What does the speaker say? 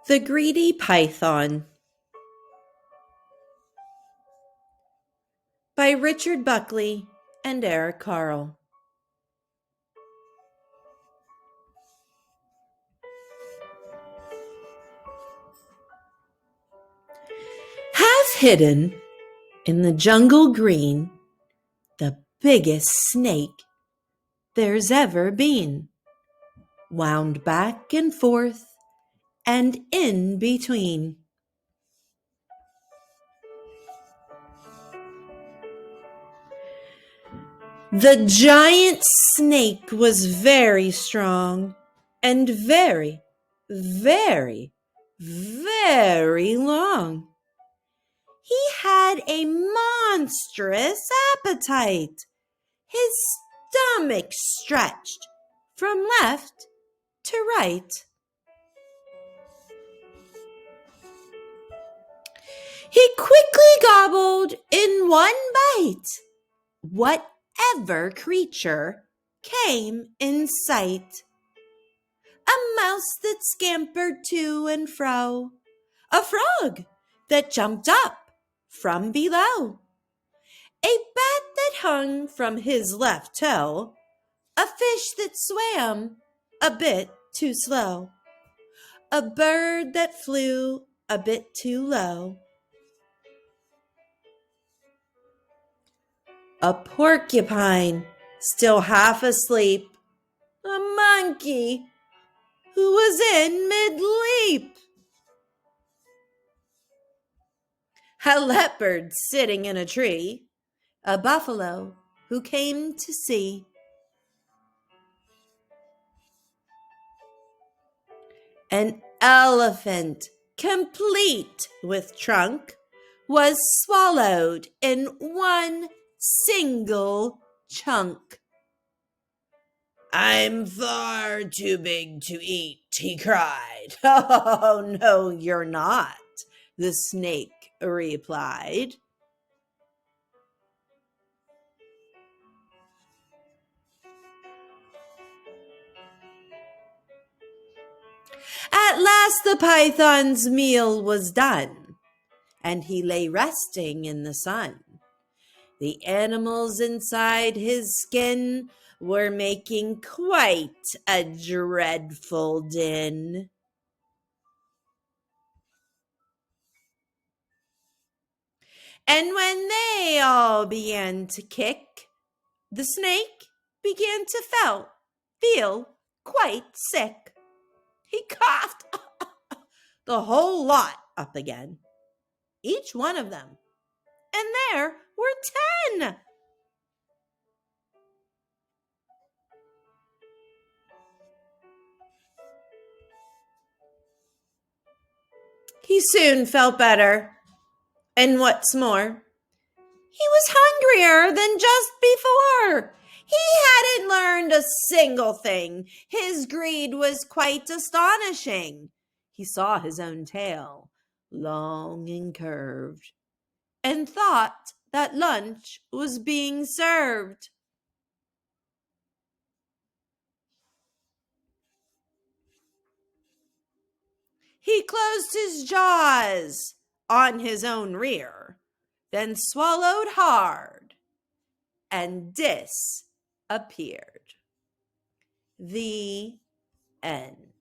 The Greedy Python by Richard Buckley and Eric Carle. Half hidden in the jungle green, the biggest snake there's ever been, wound back and forth and in between. The giant snake was very strong and very, very, very long. He had a monstrous appetite. His stomach stretched from left to right. He quickly gobbled in one bite whatever creature came in sight. A mouse that scampered to and fro, a frog that jumped up from below, a bat that hung from his left toe, a fish that swam a bit too slow, a bird that flew a bit too low, a porcupine still half asleep, a monkey who was in mid-leap, a leopard sitting in a tree, a buffalo who came to see, an elephant complete with trunk was swallowed in one single chunk. "I'm far too big to eat," he cried. "Oh, no, you're not," the snake replied. At last the python's meal was done, and he lay resting in the sun. The animals inside his skin were making quite a dreadful din. And when they all began to kick, the snake began to feel quite sick. He coughed the whole lot up again, each one of them, and there were 10. He soon felt better, and what's more, he was hungrier than just before. He hadn't learned a single thing. His greed was quite astonishing. He saw his own tail, long and curved, and thought that lunch was being served. He closed his jaws on his own rear, then swallowed hard and disappeared. The end.